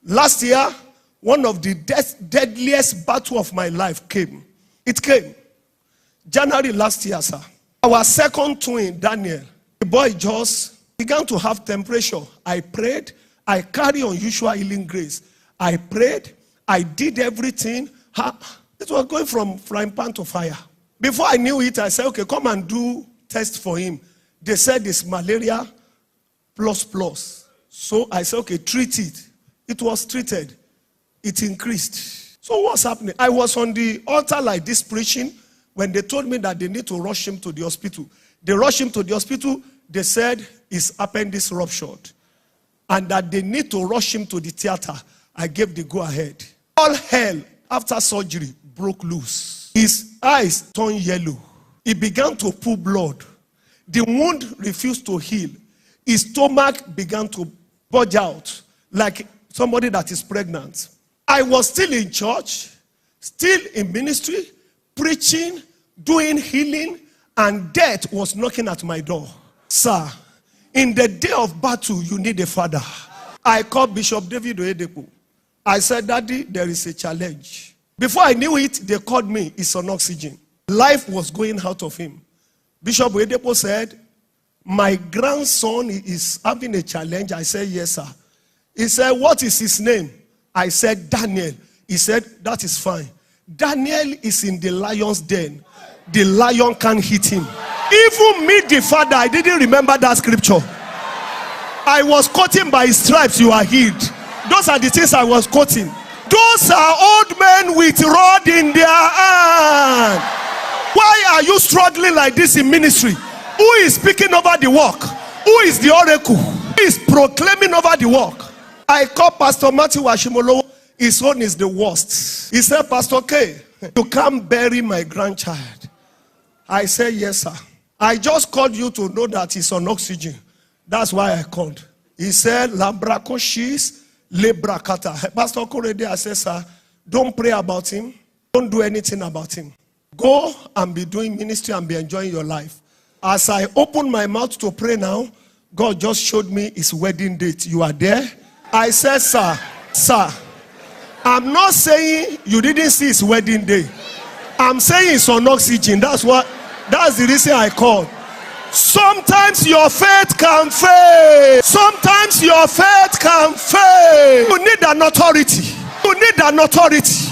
Last year, one of the deadliest battle of my life came. It came. January last year, sir. Our second twin, Daniel, the boy just began to have temperature. I prayed. I carry unusual healing grace. I prayed. I did everything. It was going from frying pan to fire. Before I knew it, I said, okay, come and do test for him. They said it's malaria plus. So I said, okay, treat it. It was treated. It increased. So what's happening? I was on the altar like this preaching when they told me that they need to rush him to the hospital. They rushed him to the hospital. They said his appendix ruptured and that they need to rush him to the theater. I gave the go-ahead. All hell after surgery broke loose. His eyes turned yellow. He began to pull blood. The wound refused to heal. His stomach began to bulge out like somebody that is pregnant. I was still in church, still in ministry, preaching, doing healing, and death was knocking at my door. Sir, in the day of battle, you need a father. I called Bishop David Oyedpeo. I said, Daddy, there is a challenge. Before I knew it, they called me. It's on oxygen. Life was going out of him. Bishop Oyedpeo said, my grandson is having a challenge. I said, yes, sir. He said, what is his name? I said, Daniel. He said, that is fine. Daniel is in the lion's den. The lion can't hit him. Even me, the father, I didn't remember that scripture. I was quoting, by his stripes you are healed. Those are the things I was quoting. Those are old men with rod in their hand. Why are you struggling like this in ministry? Who is speaking over the work? Who is the oracle? Who is proclaiming over the work? I called Pst Matthew ashimolowo. His own is the worst. He said, Pastor K, you can't bury my grandchild. I said, yes, sir. I just called you to know that he's on oxygen. That's why I called. He said, Labrakoshis lebrakata. Pastor Korede, I said, sir, don't pray about him. Don't do anything about him. Go and be doing ministry and be enjoying your life. As I open my mouth to pray now, God just showed me his wedding date. You are there? I said, sir, I'm not saying you didn't see his wedding day. I'm saying it's on oxygen. That's the reason I called. Sometimes your faith can fail. Sometimes your faith can fail. You need an authority. You need an authority.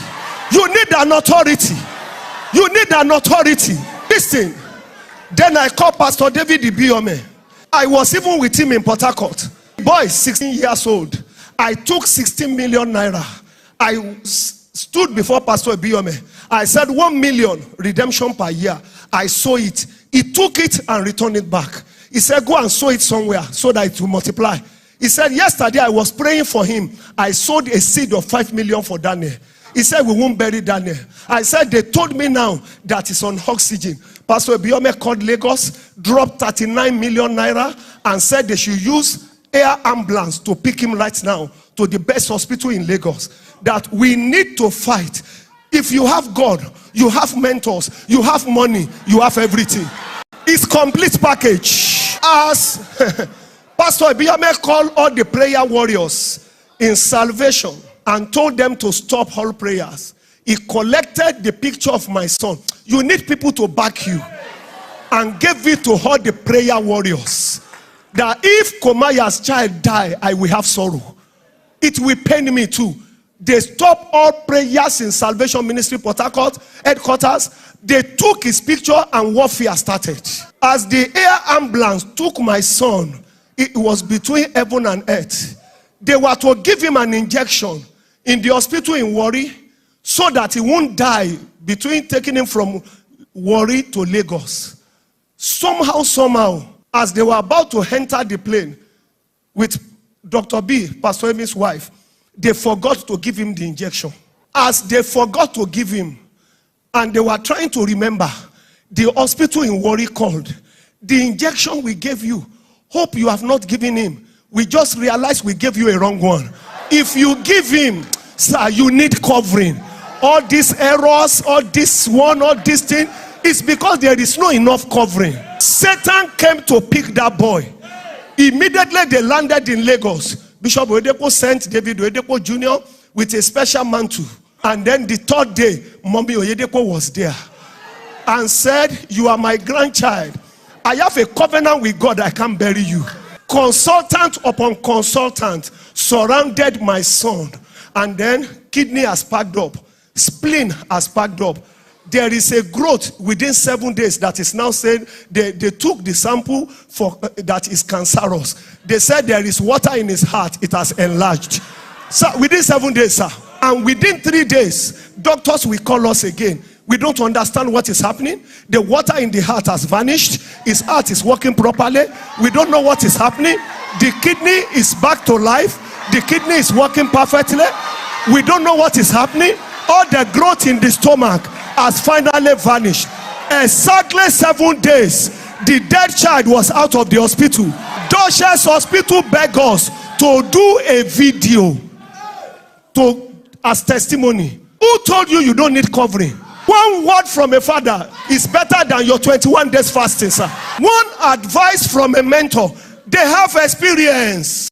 You need an authority. You need an authority. Listen. Then I called Pastor David Ibiyeomie. I was even with him in Port Harcourt. Boy, 16 years old. I took 16 million naira. I stood before Pastor Ibiyeomie. I said 1 million redemption per year. I sow it. He took it and returned it back. He said, go and sow it somewhere so that it will multiply. He said, yesterday I was praying for him. I sowed a seed of 5 million for Daniel. He said, we won't bury Daniel. I said, they told me now that it's on oxygen. Pastor Ibiyeomie called Lagos, dropped 39 million naira and said they should use air ambulance to pick him right now to the best hospital in Lagos. That we need to fight. If you have God, you have mentors, you have money, you have everything. It's complete package. As Pastor Ibiyeomie called all the prayer warriors in salvation and told them to stop all prayers. He collected the picture of my son. You need people to back you. And gave it to all the prayer warriors. That if Komaya's child die, I will have sorrow. It will pain me too. They stopped all prayers in Salvation Ministry Port Harcourt headquarters. They took his picture and warfare started. As the air ambulance took my son, it was between heaven and earth. They were to give him an injection in the hospital in Warri so that he won't die between taking him from Warri to Lagos. Somehow, as they were about to enter the plane with Dr. B, Pastor Emi's wife, they forgot to give him the injection. As they forgot to give him, and they were trying to remember, the hospital in Warri called. The injection we gave you, hope you have not given him. We just realized we gave you a wrong one. If you give him, sir, you need covering. All these errors, all this one, all this thing, it's because there is no enough covering. Satan came to pick that boy. Immediately they landed in Lagos. Bishop Oyedepo sent David Oyedepo Jr. with a special mantle. And then the third day, Mommy Oyedepo was there and said, "You are my grandchild. I have a covenant with God, I can't bury you." Consultant upon consultant surrounded my son. And then kidney has packed up, spleen has packed up. There is a growth within 7 days that is now saying they took the sample for that is cancerous. They said there is water in his heart, it has enlarged. So within 7 days, sir, and within 3 days, doctors will call us again. We don't understand what is happening. The water in the heart has vanished. His heart is working properly. We don't know what is happening. The kidney is back to life. The kidney is working perfectly. We don't know what is happening. All the growth in the stomach has finally vanished. Exactly 7 days, the dead child was out of the hospital. Doshes Hospital begged us to do a video as testimony. Who told you you don't need covering? One word from a father is better than your 21 days fasting, sir. One advice from a mentor. They have experience.